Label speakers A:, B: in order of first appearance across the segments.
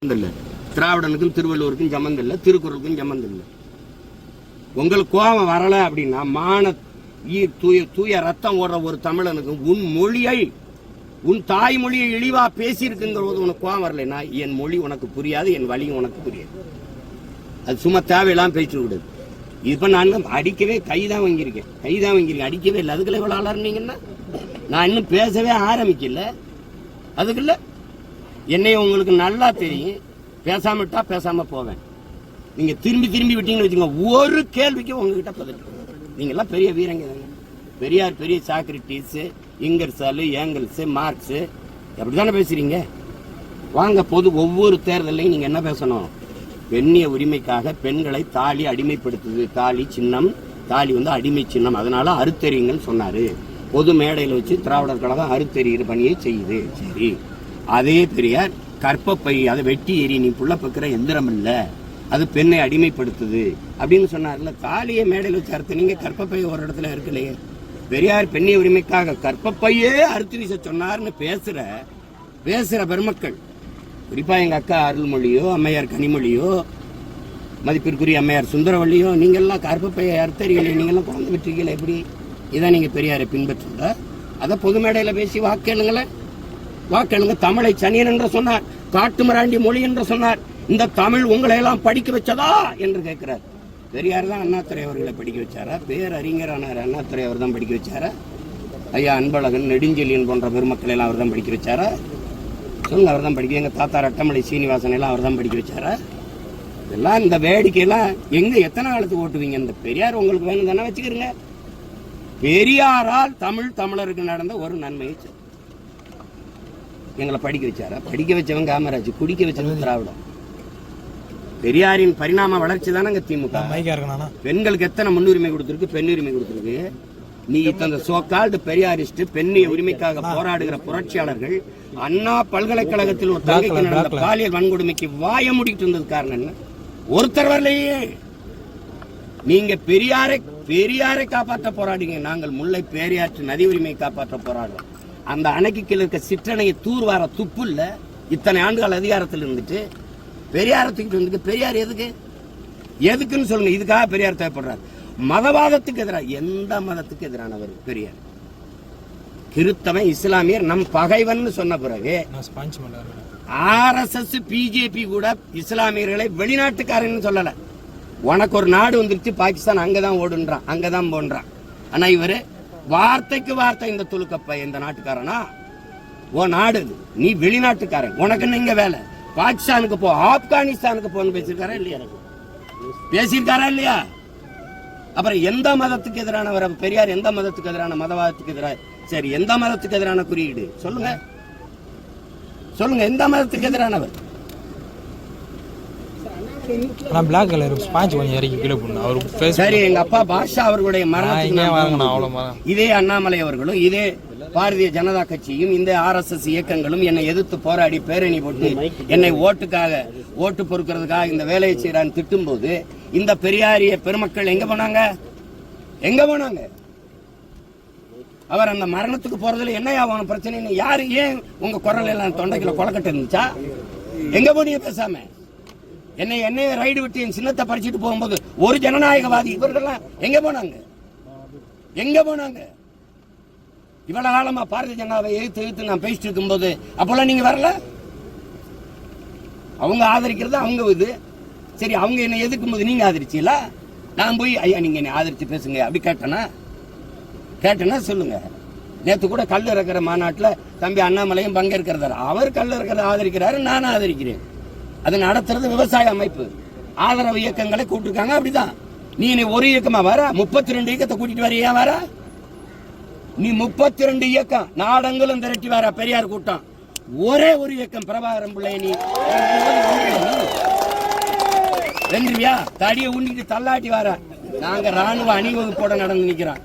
A: இல்லை. திராவிடனுக்கும் திருவள்ளுவருக்கும் சம்மந்தம் இல்லை, திருக்குறளுக்கும் சம்மந்தம் இல்லை. உங்களுக்கு கோபம் வரல அப்படின்னா தூய ரத்தம் ஓடுற ஒரு தமிழனுக்கு உன் மொழியை, உன் தாய்மொழியை இழிவா பேசியிருக்குங்கிற போது உனக்கு கோபம் வரலைன்னா என் மொழி உனக்கு புரியாது, என் வழியும் உனக்கு புரியாது. அது சும்மா தேவையெல்லாம் பேச்சு விடுது. இப்ப நான் அடிக்கவே கைதான் வாங்கியிருக்கேன், அடிக்கவே இல்லை. அதுக்குள்ள இவ்வளவு அலர்னீங்கன்னா நான் இன்னும் பேசவே ஆரம்பிக்கல. அதுக்குள்ள என்னைய உங்களுக்கு நல்லா தெரியும். பேசாம விட்டா பேசாம போவேன். நீங்க திரும்பி விட்டீங்கன்னு வச்சுக்கோங்க, ஒரு கேள்விக்கு உங்ககிட்ட பதில். நீங்க எல்லாம் பெரிய வீரங்க தாங்க. பெரியார் பெரிய சாக்ரட்டிஸ், இங்கர்சாலு, ஏங்கல்ஸ், மார்க்ஸ் அப்படித்தானே பேசுறீங்க. வாங்க ஒவ்வொரு தேர்தலையும் நீங்க என்ன பேசணும்? பெண்ணிய உரிமைக்காக பெண்களை தாலி அடிமைப்படுத்துது. தாலி சின்னம், தாலி அடிமை சின்னம், அதனால அறுத்தெறிங்கன்னு சொன்னாரு. பொது மேடையில் வச்சு திராவிடர் கழகம் அறுத்தெறிகிற பணியை செய்யுது. சரி, அதே பெரியார் கற்பப்பை அதை வெட்டி எறி, நீ புள்ள பக்கிற எந்திரம் இல்ல, அது பெண்ணை அடிமைப்படுத்துது அப்படின்னு சொன்னார்ல. தாலியை மேடையில் வச்சு அறுத்து, நீங்க கற்பப்பை ஒரு இடத்துல இருக்கலையே. பெரியார் பெண்ணிய உரிமைக்காக கற்பப்பையே அறுத்து வீச சொன்னார்னு பேசுற பெருமக்கள், குறிப்பா எங்க அக்கா அருள்மொழியோ, அம்மையார் கனிமொழியோ, மதிப்பிற்குரிய அம்மையார் சுந்தரவள்ளியோ, நீங்கெல்லாம் கற்பப்பையை அறுத்தறியலை, நீங்கெல்லாம் குழந்தை விட்டுருக்கீங்களா? எப்படி இதான் நீங்க பெரியாரை பின்பற்றுங்க. அதை பொது மேடையில பேசி வாக்கேளுங்களேன். தமிழை சனியன் என்று சொன்னார், காட்டுமிராண்டி மொழி என்று சொன்னார். இந்த தமிழ் உங்களை எல்லாம் படிக்க வச்சதா என்று கேட்கிறார். பெரியார் தான் அண்ணாதுரை அவர்களை படிக்க வச்சாரா? பேரறிஞரானார் அண்ணாதுரை அவர் தான் படிக்க வச்சாரா? ஐயா அன்பழகன், நெடுஞ்செழியன் போன்ற பெருமக்கள் எல்லாம் அவர் தான் படிக்க வச்சாரா? சொல்லுங்க, அவர் தான் படிக்க. எங்க தாத்தா ரட்டமலை சீனிவாசன் எல்லாம் அவர் தான் படிக்க வச்சாரா? இதெல்லாம் இந்த வேடிக்கையெல்லாம் எங்க எத்தனை காலத்துக்கு ஓட்டுவீங்க? இந்த பெரியார் உங்களுக்கு வேணும் தானே, வச்சுக்கிறீங்க. பெரியாரால் தமிழருக்கு நடந்த ஒரு நன்மையை எங்களை படிக்க வச்சாரா? படிக்க வச்சவன் காமராஜ், குடிக்க வச்சவன் திராவிடம். பெரியாரின் பரிணாம வளர்ச்சி தானே திமுக. பெண்களுக்கு எத்தனை முன்னுரிமை கொடுத்திருக்கு, பெண்ணுரிமை கொடுத்திருக்கு. நீ தந்த சோகால்டு பெரியாரிஸ்ட், பெண்ணிய உரிமைக்காக போராடுகிற புரட்சியாளர்கள், அண்ணா பல்கலைக்கழகத்தில் ஒரு தங்கைக்கு நடந்த பாலியல் வன்கொடுமைக்கு வாய முடிக்கிட்டு இருந்தது காரணம் என்ன? ஒருத்தர் வரலையே. நீங்க பெரியாரை காப்பாற்ற போராடுங்க, நாங்கள் முல்லை பெரியாற்று நதி உரிமையை காப்பாற்ற போராடுறோம். அந்த அணைக்கு கீழே இருக்க சிற்றணையை தூர்வார துப்பு இல்ல. இத்தனை ஆண்டுகள் அதிகாரத்தில் இருந்துட்டு பெரியாரத்துக்கு வந்துட்டு, பெரியார் எதுக்குன்னு சொல்லுங்க. இதுக்காக பெரியார் தேவைப்படுறாரு. மதவாதத்துக்கு எதிராக, எந்த மதத்துக்கு எதிரானவர் பெரியார்? கிறிஸ்தவன், இஸ்லாமியர் நம் பகைவன் சொன்ன பிறகு RSS, பிஜேபி கூட இஸ்லாமியர்களை வெளிநாட்டுக்காரன்னு சொல்லல. உனக்கு ஒரு நாடு வந்துருச்சு பாகிஸ்தான், அங்கதான் ஓடுன்றான், அங்கதான் போன்றான். ஆனா இவரு வார்த்தைக்கு வார்த்தை இந்த துலுக்கப்ப இந்த நாட்டுக்காரனா? ஓ நாடு, நீ வெளிநாட்டுக்காரன், உனக்கு நீங்க வேலை. பாகிஸ்தானுக்கு போ, ஆப்கானிஸ்தானுக்கு போன்னு பேசியிருக்காரா இல்லையா? அப்புறம் எந்த மதத்துக்கு எதிரானவர் பெரியார்? எந்த மதத்துக்கு எதிரான? மதவாதத்துக்கு எதிராக. சரி, எந்த மதத்துக்கு எதிரான குறியீடு சொல்லுங்க, எந்த மதத்துக்கு எதிரானவர்? சரி, எங்க அப்பா பாஷா அவர்களுடைய மரணத்துக்கு இதே அண்ணாமலை அவர்களும், இதே பாரதிய ஜனதா கட்சியும், இந்த RSS இயக்கங்களும் என்னை எதிர்த்து போராடி பேரணி போட்டு என்னை ஓட்டு பொறுக்கிறதுக்காக இந்த வேலையை செய்யறான்னு திட்டும் போது இந்த பெரியாரிய பெருமக்கள் எங்க போனாங்க? அவர் அந்த மரணத்துக்கு போறதுல என்ன பிரச்சனை? யாரு ஏன் உங்க குரல் எல்லாம் தொண்டைக்குள்ள கொலக்கட்டு இருந்துச்சா? எங்க போனீங்க பேசாம? என்னை ரைடு விட்டு என் சின்னத்தை பறிச்சுட்டு போகும்போது ஒரு ஜனநாயகவாதி இவர்கள்லாம் எங்க போனாங்க? இவ்வளவு காலமா பாரதிய ஜனதாவை எதிர்த்து நான் பேசிட்டு இருக்கும் போது அப்பெல்லாம் நீங்க வரல. அவங்க ஆதரிக்கிறது அவங்க இது. சரி, அவங்க என்ன எதிர்க்கும் போது நீங்க ஆதரிச்சீங்களா? நான் போய் ஐயா நீங்க என்ன ஆதரிச்சு பேசுங்க அப்படி கேட்டேன்னா சொல்லுங்க. நேற்று கூட கல் இறக்கிற மாநாட்டில் தம்பி அண்ணாமலையும் பங்கேற்கிறார். அவர் கல் இறக்கிறத ஆதரிக்கிறாரு, நானும் ஆதரிக்கிறேன். அதை நடத்துறது விவசாய அமைப்பு, ஆதரவு இயக்கங்களை கூப்பிட்டுருக்காங்க. அப்படிதான் நீ ஒரு இயக்கமா வர, 32 இயக்கத்தை கூட்டிட்டு வர. வர நீ 32 இயக்கம் நாடங்களும் திரட்டி வர. பெரியார் கூட்டம் ஒரே ஒரு இயக்கம் பிரபாகரன் பிள்ளை, நீ வென்றியா? தடியை உண்டிட்டு தள்ளாட்டி வர. நாங்க ராணுவ அணிவகுப்போட நடந்து நிக்கிறோம்.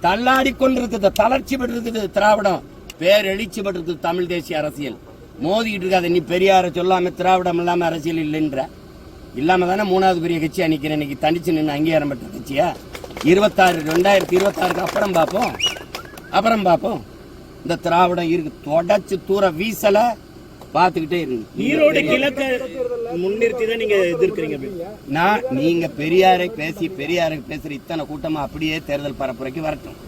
A: தள்ளாடி கொண்டிருக்குது, தளர்ச்சி பெற்றிருக்குது திராவிடம், பேரெழிச்சி பெற்றிருக்குது தமிழ் தேசிய அரசியல். மோதிக்கிட்டு இருக்காது. நீ பெரியார சொல்லாம திராவிடம் இல்லாம அரசியல் இல்லைன்ற இல்லாம தானே 3வது பெரிய கட்சியா நிக்கிறேன். இன்னைக்கு தனிச்சு நின்று அங்கீகாரம் பெற்ற கட்சியா? 2026 அப்புறம் பார்ப்போம். இந்த திராவிடம் இருக்கு, தொடச்சு தூர வீசல. பார்த்துக்கிட்டே இருங்க.
B: ஈரோடு கிழக்க முன்னிறுத்தி தான் நீங்க எதிர்க்கிறீங்க.
A: நான் நீங்க பெரியாரை பேசுற இத்தனை கூட்டமா அப்படியே தேர்தல் பரப்புரைக்கு வரட்டும்.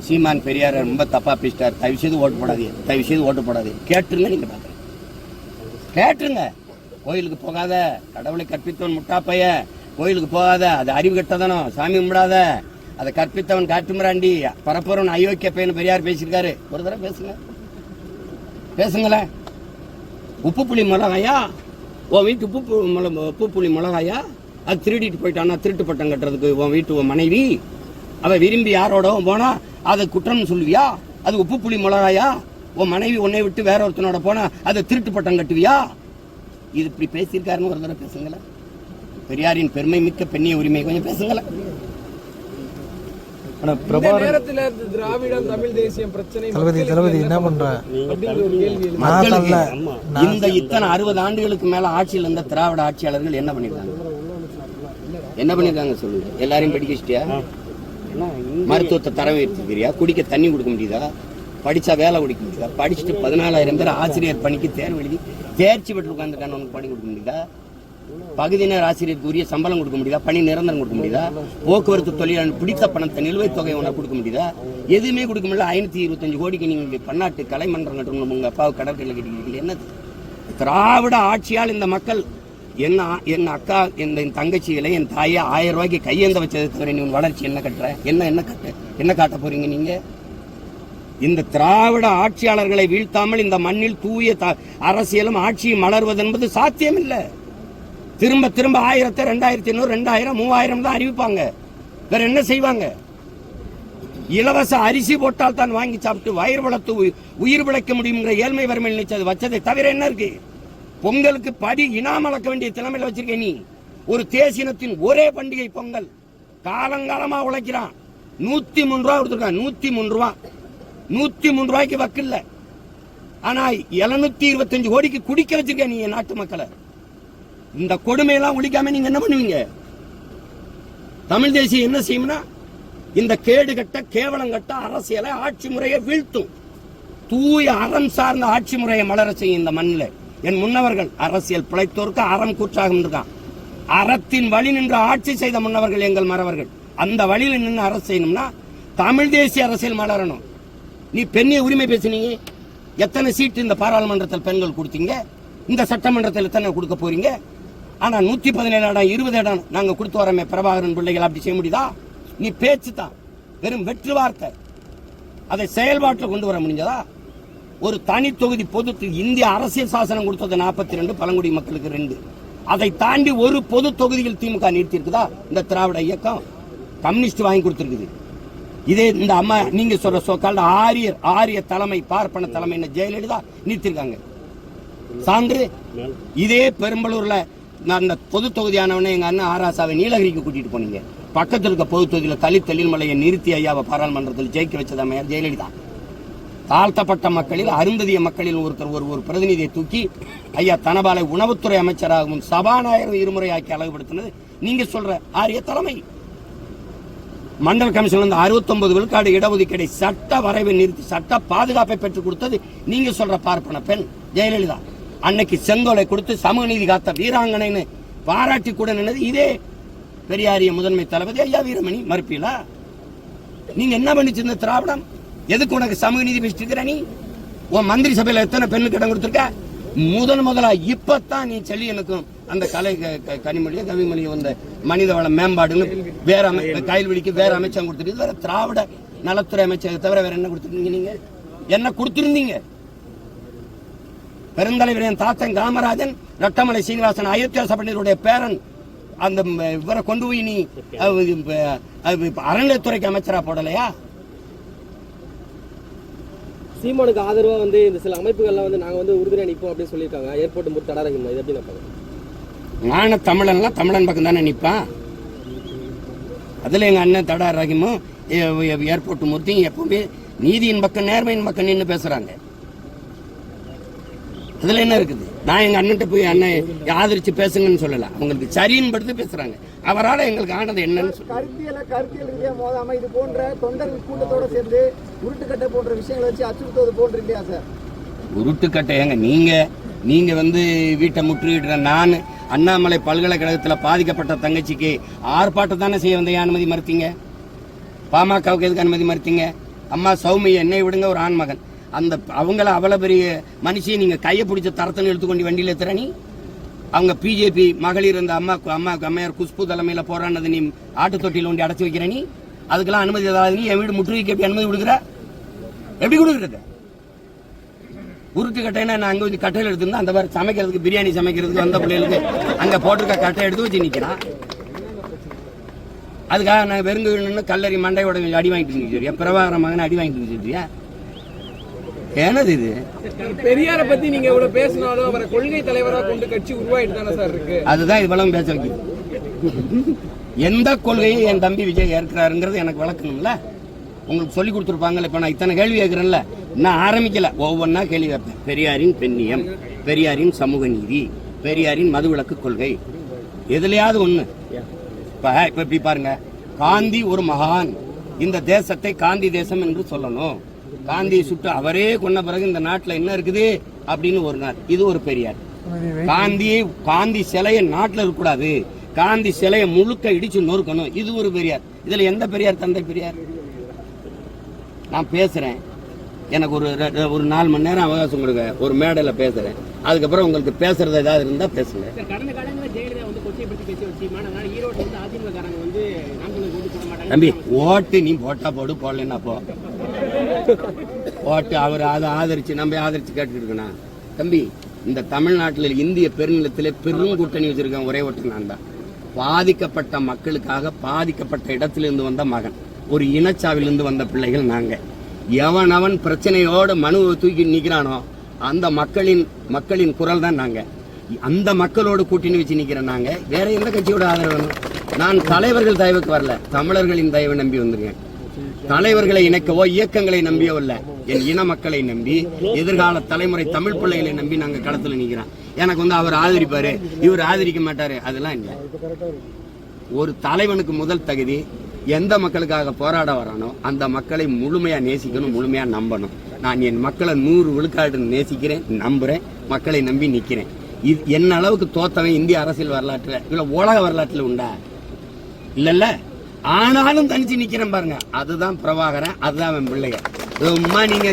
A: சீமான் பெரியார் ரொம்ப தப்பா பேசிட்டார், தயவு செய்து ஓட்டு போடாதே, கேட்டுருங்க. நீங்க பாக்குறேன், கேட்டுருங்க. கோயிலுக்கு போகாத, கடவுளை கற்பித்தவன் முட்டாப்பைய, கோயிலுக்கு போகாத, அது அறிவு கெட்டதானோ, சாமி கும்பிடாத, அதை கற்பித்தவன் காட்டுமிராண்டி, பரப்புறவன் அயோக்கிய பையன் பெரியார் பேசியிருக்காரு. ஒரு தடவை பேசுங்களேன். உப்பு புளி மிளகாயா, உன் வீட்டு உப்பு புளி மிளகாயா, அது திருடிட்டு போயிட்டான்னா திருட்டு பட்டம் கட்டுறதுக்கு உன் வீட்டு மனைவி அவ விரும்பி யாரோட போனா அதை குற்றம்னு சொல்லுவியா? அது உப்பு புளி மிளகாயா? உன் மனைவி உன்னை விட்டு வேற ஒருத்தனோட போனா அதை திருட்டு பட்டம் கட்டுவியா? இது இப்படி பேசியிருக்காருன்னு ஒரு தடவை பேசுங்களேன். பெரியாரின் பெருமை மிக்க பெண்ணிய உரிமை கொஞ்சம் பேசுங்களேன். இந்த இத்தனை 60 ஆண்டுகளுக்கு மேல ஆட்சியில் இருந்த திராவிட ஆட்சியாளர்கள் என்ன பண்ணிருக்காங்க சொல்லுங்க. எல்லாரையும் படிக்க வச்சிட்டியா? மருத்துவத்தை தர வைத்திருக்கிறியா? குடிக்க தண்ணி கொடுக்க முடியுதா? படிச்சா வேலை கொடுக்க முடியுதா? படிச்சுட்டு 14,000 பேர் ஆசிரியர் பணிக்கு தேர்வு எழுதி தேர்ச்சி பெற்று உட்கார்ந்துருக்காங்க, உனக்கு பணி கொடுக்க முடியுதா? பகுதி நேர ஆசிரியருக்கு உரிய சம்பளம் கொடுக்க முடியுதா? பணி நிரந்தரம் கொடுக்க முடியுதா? போக்குவரத்து தொழிலாளர் பிடித்த பணத்தை நிலுவைத் தொகை உனக்கு கொடுக்க முடியுதா? எதுவுமே கொடுக்க முடியல. 525 கோடிக்கு நீங்க பன்னாட்டு கலைமன்றம் கட்டணும், உங்க அப்பாவுக்கு கடற்கரை கட்டிக்கிறீங்க. என்னது திராவிட ஆட்சியால் இந்த மக்கள் என் அக்கா என் தங்கச்சிகளை என் தாயை 1000 ரூபாய்க்கு கையேந்த வச்சதை தவிர நீ வளர்ச்சி என்ன கட்டுற? என்ன காட்ட போறீங்க நீங்க? இந்த திராவிட ஆட்சியாளர்களை வீழ்த்தாமல் இந்த மண்ணில் தூய அரசியலும் ஆட்சியும் மலர்வது என்பது சாத்தியம் இல்லை. திரும்ப 1000, 2500, 2000, 3000 தான் அறிவிப்பாங்க. வேற என்ன செய்வாங்க? இலவச அரிசி போட்டால் தான் வாங்கி சாப்பிட்டு வயிறு வளர்த்து உயிர் பிழைக்க முடியுங்கிற ஏழ்மை வறுமை நினைச்சது வச்சதை தவிர என்ன இருக்கு? பொங்கலுக்கு படி இனாம் அளக்க வேண்டிய திறமையில வச்சிருக்க நீ. ஒரு தேசினத்தின் ஒரே பண்டிகை பொங்கல். காலங்காலமா உழைக்கிறான். 103 ரூபா கொடுத்துருக்கான். 103 ரூபா, 103 ரூபாய்க்கு வக்கில்ல. ஆனா 725 கோடிக்கு குடிக்க வச்சிருக்க நீ நாட்டு மக்களை. இந்த கொடுமையெல்லாம் ஒழிக்காம நீங்க என்ன பண்ணுவீங்க? தமிழ் தேசியம் என்ன செய்யும்னா இந்த கேடு கட்ட கேவலம் கட்ட அரசியலை ஆட்சி முறையை வீழ்த்தும். தூய அறம் சார்ந்த ஆட்சி முறையை மலர செய்யும் இந்த மண்ணில். என் முன்னவர்கள் அரசியல் பிழைத்தோருக்கு அறம் கூற்றாக இருக்கான். அறத்தின் வழி நின்று ஆட்சி செய்த முன்னவர்கள் எங்கள் மறவர்கள். அந்த வழியில் நின்று அரசு செய்யணும்னா தமிழ் தேசிய அரசியல் மலரணும். நீ பெண்ணிய உரிமை பேசினீங்க. எத்தனை சீட்டு இந்த பாராளுமன்றத்தில் பெண்கள் கொடுத்தீங்க? இந்த சட்டமன்றத்தில் எத்தனை கொடுக்க போறீங்க? ஆனா 117 இடம் 20 இடம் நாங்க கொடுத்து வரமே பிரபாகரன் பிள்ளைகள் அப்படி செய்ய முடியுதா? நீ பேச்சு தான், வெறும் வெற்று வார்த்தை. அதை செயல்பாட்டில் கொண்டு வர முடிஞ்சதா? ஒரு தனி தொகுதி பொது இந்திய அரசியல் சாசனம் கொடுத்தது 42, பழங்குடி மக்களுக்கு 2. அதை தாண்டி ஒரு பொது தொகுதியில் திமுக நிறுத்தி இருக்குதா? இந்த திராவிட இயக்கம் கம்யூனிஸ்ட் வாங்கி கொடுத்திருக்குது. இதே இந்த அம்மா நீங்க சொல்ற சோக்கால் ஆரிய தலைமை பார்ப்பன தலைமை ஜெயலலிதா நிறுத்திருக்காங்க. சான்று இதே பெரும்பலூர்ல அந்த பொது தொகுதியானவனே எங்க அண்ணன் ஆராசாவை நீலகிரிக்கு கூட்டிட்டு போனீங்க. பக்கத்தில் இருக்க பொது தொகுதியில் தலிமலையை நிறுத்தி ஐயாவை பாராளுமன்றத்தில் ஜெயிக்க வச்சது அம்மையார் ஜெயலலிதா. தாழ்த்தப்பட்ட மக்களில் அருந்ததிய மக்களில் ஒரு பிரதிநிதியை தூக்கி ஐயா தனபாலை உணவுத்துறை அமைச்சராகவும் சபாநாயகர் இருமுறை ஆக்கி அழகுபடுத்தினது நீங்க சொல்ற ஆரிய தலைமை. மண்டல் கமிஷன் வந்து 69 விழுக்காடு இடஒதுக்கீடை சட்ட வரைவை நிறுத்தி சட்ட பாதுகாப்பை பெற்றுக் கொடுத்தது நீங்க சொல்ற பார்ப்பன பெண் ஜெயலலிதா. அன்னைக்கு செங்கோலை கொடுத்து சமூக நீதி காத்த வீராங்கனைன்னு பாராட்டி கூட நின்னது இதே பெரியாரிய முதன்மை தளபதி ஐயா வீரமணி. மறுப்பீங்களா? நீங்க என்ன பண்ணிச்சிருந்த திராவிடம்? எதுக்கு உனக்கு சமூக நீதி பேசிட்டு நீ? உன் மந்திரி சபையில எத்தனை பெண்ணுக்கு இடம் கொடுத்திருக்க? முதலா இப்பத்தான் நீ செல்லியனுக்கும் அந்த கலை கனிமொழியை கவிமொழியை வந்த மனித வள மேம்பாடுன்னு வேற கைல்வெளிக்கு வேற அமைச்சகம் கொடுத்துட்டு வேற திராவிட நலத்துறை அமைச்சகம் தவிர வேற என்ன கொடுத்துருக்கீங்க? நீங்க என்ன கொடுத்திருந்தீங்க? பெருந்தலைவர் என் தாத்தன் காமராஜன், ரட்டமலை சீனிவாசன், அயோத்தியா சபையினருடைய பேரன், அந்த இவரை கொண்டு போய் நீ அறநிலையத்துறைக்கு அமைச்சரா போடலையா?
C: சீமானுக்கு ஆதரவா வந்து இந்த சில அமைப்புகள்லாம் வந்து நாங்க வந்து உறுதுணை நிற்போம் அப்படின்னு சொல்லியிருக்காங்க. ஏர்போர்ட் முறை தடாரங்க இது எப்படி நினைப்பாங்க?
A: நானும் தமிழன் பக்கம் தானே நிற்பான். அதுல எங்க அண்ணன் தடா ரஹீமும் ஏர்போர்ட் மூர்த்தியும் எப்பவுமே நீதியின் பக்கம் நேர்மையின் பக்கம் நின்று பேசுறாங்க. அதுல என்ன இருக்குது? நான் எங்க அண்ணன்ட்ட போய் அண்ணன் ஆதரிச்சு பேசுங்கன்னு சொல்லல, அவங்களுக்கு சரின்னு படுத்து பேசுறாங்க. அவரால் எங்களுக்கு ஆனது என்னன்னு
D: கருத்தியல் ரீதியா மோதாம இது போன்ற தொண்டர்கள் கூட்டத்தோட சேர்ந்து உருட்டுக்கட்டை போன்ற விஷயங்களை வச்சு அச்சுறுத்துவது போன்று இல்லையா சார்?
A: உருட்டுக்கட்டை ஏங்க நீங்க நீங்க வந்து வீட்டை முற்றுகிடுற நான் அண்ணாமலை பல்கலைக்கழகத்தில் பாதிக்கப்பட்ட தங்கச்சிக்கு ஆர்ப்பாட்டம் தானே செய்ய வந்த அனுமதி மறுத்தீங்க? பாமகவுக்கு எதுக்கு அனுமதி மறுத்தீங்க? அம்மா சௌமியை என்னை விடுங்க, ஒரு ஆண்மகன், அந்த அவங்கள அவ்வளவு பெரிய மனுஷியை நீங்க கையை பிடிச்ச தரத்தனை எடுத்துக்கொண்டு வண்டியில் ஏத்துற நீ. அவங்க பிஜேபி மகளிர் இந்த அம்மையார் குஷ்பு தலைமையில போராடினது நீ ஆட்டு தொட்டியில் ஒண்டி அடைச்சு வைக்கிற நீ. அதுக்கெல்லாம் அனுமதி ஏதாவது நீ என் வீடு முற்றுகைக்கு எப்படி அனுமதி கொடுக்குற? எப்படி கொடுக்குறது? உருட்டு கட்டைன்னா நான் அங்கே வச்சு கட்டையில் எடுத்துருந்தா அந்த மாதிரி சமைக்கிறதுக்கு பிரியாணி சமைக்கிறதுக்கு வந்த பிள்ளைகளுக்கு அங்கே போட்டிருக்க கட்டை எடுத்து வச்சு நிற்கிறான். அதுக்காக நான் வெறுங்கு கல்லறி மண்டையோட அடி வாங்கிட்டு நிற்கிறியா? பிரபாகர மகனை அடி வாங்கிட்டு நிற்கிறியா? என்னது இது?
C: பெரியாரை பத்தி நீங்க இவ்வளவு பேசினாலும் அவரை கொள்கை தலைவராக கொண்டு கட்சி உருவாயிட்டு தானே சார் இருக்கு.
A: அதுதான் இவ்வளவு பேச வைக்குது. எந்த கொள்கையை என் தம்பி விஜய் ஏற்கிறாருங்கிறது எனக்கு வழக்கணும்ல. உங்களுக்கு சொல்லி கொடுத்துருப்பாங்கல்ல. இப்போ நான் இத்தனை கேள்வி கேட்குறேன்ல, நான் ஆரம்பிக்கல, ஒவ்வொன்றா கேள்வி கேட்பேன். பெரியாரின் பெண்ணியம், பெரியாரின் சமூக நீதி, பெரியாரின் மதுவிலக்கு கொள்கை, எதுலையாவது ஒன்று. இப்போ இப்படி பாருங்க, காந்தி ஒரு மகான், இந்த தேசத்தை காந்தி தேசம் என்று சொல்லணும். காந்தியை சுட்டு அவரே கொன்ன பிறகு இந்த நாட்டில் என்ன இருக்குது அப்படின்னு ஒரு நாள், இது ஒரு பெரியார். காந்தி சிலையை நாட்டில் இருக்கக்கூடாது, காந்தி சிலையை முழுக்க இடிச்சு நொறுக்கணும், இது ஒரு பெரியார். இதுல எந்த பெரியார் தந்தை பெரியார்? நான் பேசுறேன், எனக்கு ஒரு 4 மணி நேரம் அவகாசம் கொடுங்க, ஒரு மேடையில் பேசுறேன். அதுக்கப்புறம் உங்களுக்கு பேசுறது ஏதாவது இருந்தா பேசுங்க. தம்பி, ஓட்டு நீ போட்டா போடு, போடலன்னா போ. ஓட்டு அவர் அதை ஆதரிச்சு நம்ம ஆதரிச்சு கேட்டுக்கிட்டு இருக்கணும். தம்பி, இந்த தமிழ்நாட்டில் இந்திய பெருநிலத்திலே பெரும் கூட்டணி வச்சிருக்கேன், ஒரே ஓட்டு நான் தான். பாதிக்கப்பட்ட மக்களுக்காக பாதிக்கப்பட்ட இடத்திலிருந்து வந்த மகன், ஒரு இனச்சாவிலிருந்து வந்த பிள்ளைகள் நாங்க. எவன் பிரச்சனையோட மனுவை தூக்கி நிக்கிறானோ அந்த மக்களின் குரல் தான் நாங்க. அந்த மக்களோடு கூட்டணி வச்சு நிக்கிறேன் நாங்க. வேற எந்த கட்சியோட ஆதரவு வேணும்? நான் தலைவர்கள் தயவுக்கு வரல, தமிழர்களின் தயவை நம்பி வந்திருக்கேன். தலைவர்களை இணைக்கவோ இயக்கங்களை நம்பியோ இல்ல, என் இன மக்களை நம்பி, எதிர்கால தலைமுறை தமிழ் பிள்ளைகளை நம்பி நாங்க களத்துல நிக்கிறோம். எனக்கு வந்து அவர் ஆதரிப்பாரு, இவர் ஆதரிக்க மாட்டாரு, அதெல்லாம் இல்லை. ஒரு தலைவனுக்கு முதல் தகுதி, எந்த மக்களுக்காக போராட வரானோ அந்த மக்களை முழுமையா நேசிக்கணும், முழுமையா நம்பணும். நான் என் மக்களை 100 விழுக்காடு நேசிக்கிறேன், நம்புறேன், மக்களை நம்பி நிக்கிறேன். என்ன அளவுக்கு தோத்தவன் இந்திய அரசியல் வரலாற்றுல இல்ல உலக வரலாற்றுல உண்டா? இல்லல்ல. ஆனாலும் தனிச்சு நிக்கிறேன் பாருங்க, அதுதான் பிரபாகரன், அதுதான் அவன் பிள்ளைங்க. சும்மா நீங்க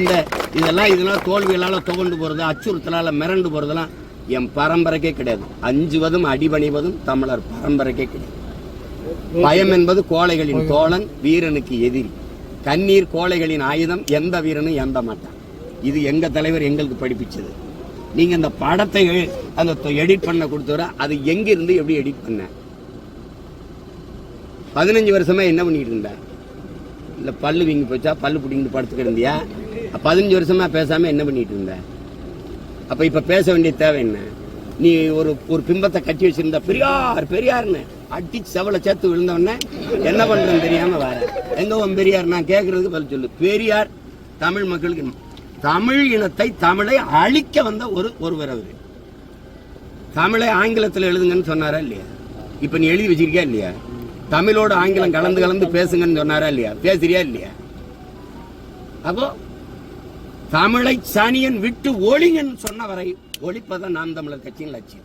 A: இதெல்லாம் தோல்விகளால துவண்டு போறது, அச்சுறுத்தலால மிரண்டு போறதெல்லாம் என் பரம்பரைக்கே கிடையாது. அஞ்சுவதும் அடிபணிவதும் தமிழர் பரம்பரைக்கே கிடையாது. பயம் என்பது கோழைகளின் தோழன், வீரனுக்கு எதிரி. கண்ணீர் கோழைகளின் ஆயுதம், எந்த வீரனும் எந்த மாட்டான். இது எங்க தலைவர் எங்களுக்கு படிப்பிச்சது. நீங்க இந்த படத்தை அந்த எடிட் பண்ண கொடுத்தவர, அது எங்க இருந்து எப்படி எடிட் பண்ண? 15 வருஷமா என்ன பண்ணிட்டு இருந்த? இல்ல பல்லு வீங்கி போச்சா, பல்லு பிடிங்கிட்டு படுத்துக்கிட்டு இருந்தியா? 15 வருஷமா பேசாம என்ன பண்ணிட்டு இருந்த? அப்ப இப்ப பேச வேண்டிய தேவை என்ன? நீ ஒரு பிம்பத்தை கட்டி வச்சிருந்த, பெரியார் பெரியார்னு அடிச்சு செவலை சேர்த்து விழுந்தவன என்ன பண்றேன்னு தெரியாம வேற எங்க உன் பெரியார்? நான் கேட்கறதுக்கு பதில் சொல்லு. பெரியார் தமிழ் மக்களுக்கு, தமிழ் இனத்தை, தமிழை அழிக்க வந்த ஒருவர் அவரு. தமிழை ஆங்கிலத்தில் எழுதுங்கன்னு சொன்னாரா இல்லையா? இப்ப நீ எழுதி வச்சிருக்கியா இல்லையா? தமிழோட ஆங்கிலம் கலந்து பேசுங்கன்னு சொன்னாரா இல்லையா? பேசுறியா இல்லையா? அப்போ தமிழை சனியன் விட்டு ஒழிங்கன்னு சொன்ன வரை ஒழிப்பதான் நாம் தமிழர் கட்சியின் லட்சியம்.